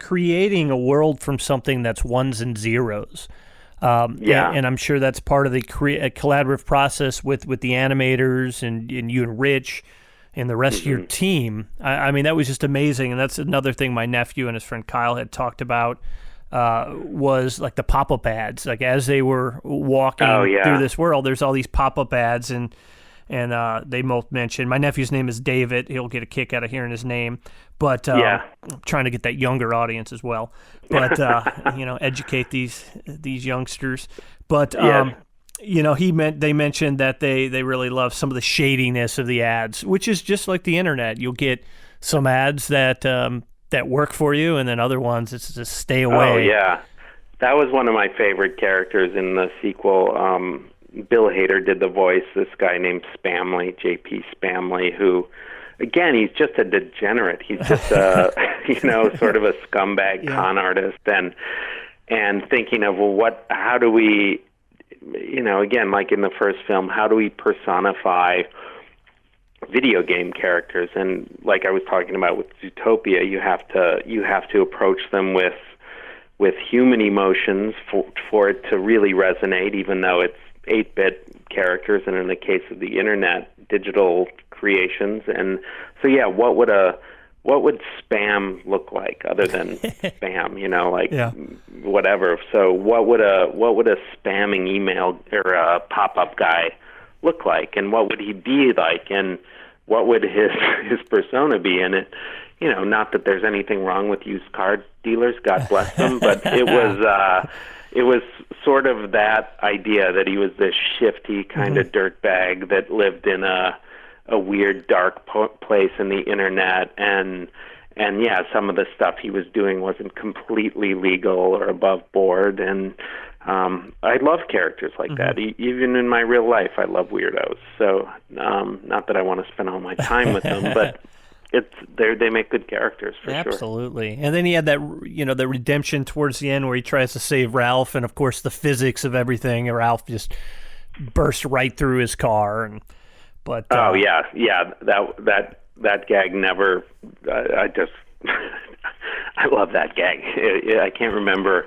creating a world from something that's ones and zeros. And I'm sure that's part of the collaborative process with the animators and you and Rich and the rest of your team. I mean, that was just amazing. And that's another thing my nephew and his friend Kyle had talked about, was like the pop-up ads. Like as they were walking through this world, there's all these pop-up ads, and they both mentioned, my nephew's name is David. He'll get a kick out of hearing his name. But I'm trying to get that younger audience as well. But, educate these youngsters. But, they mentioned that they really love some of the shadiness of the ads, which is just like the internet. You'll get some ads that work for you, and then other ones it's just stay away. Oh, yeah. That was one of my favorite characters in the sequel. Bill Hader did the voice, this guy named Spamley, J.P. Spamley, who, again, he's just a degenerate. He's just a, sort of a scumbag con artist, and thinking of, how do we, again, like in the first film, how do we personify video game characters? And like I was talking about with Zootopia, you have to approach them with human emotions for it to really resonate, even though it's 8-bit characters, and in the case of the internet, digital creations. And so, what would spam look like other than spam? Whatever. So, what would a spamming email or a pop-up guy look like, and what would he be like, and what would his persona be? And it, not that there's anything wrong with used car dealers, God bless them, but it was sort of that idea that he was this shifty kind of dirtbag that lived in a weird, dark place in the internet, and some of the stuff he was doing wasn't completely legal or above board, and I love characters like that. Even in my real life, I love weirdos. So, not that I want to spend all my time with them, but they make good characters for sure. Absolutely. And then he had that, the redemption towards the end where he tries to save Ralph, and of course the physics of everything. Ralph just burst right through his car, that gag never. I love that gag. I can't remember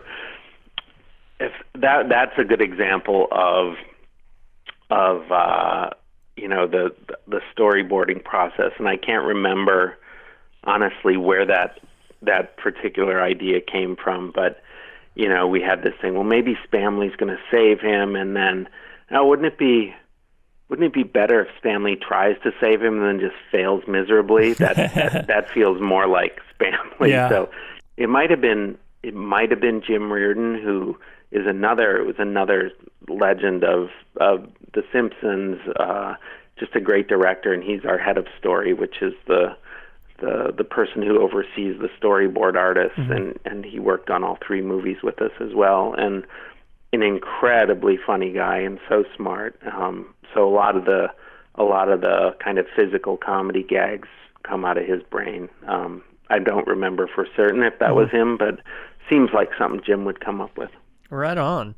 if that's a good example of the storyboarding process, and I can't remember honestly where that particular idea came from, but we had this thing, well, maybe Spamley's going to save him, and then wouldn't it be better if Stanley tries to save him and then just fails miserably? That feels more like Spamley. Yeah. So it might have been Jim Reardon, who is another legend of The Simpsons, just a great director, and he's our head of story, which is the person who oversees the storyboard artists, and he worked on all 3 movies with us as well, and an incredibly funny guy and so smart. So a lot of the kind of physical comedy gags come out of his brain. I don't remember for certain if that was him, but seems like something Jim would come up with. Right on.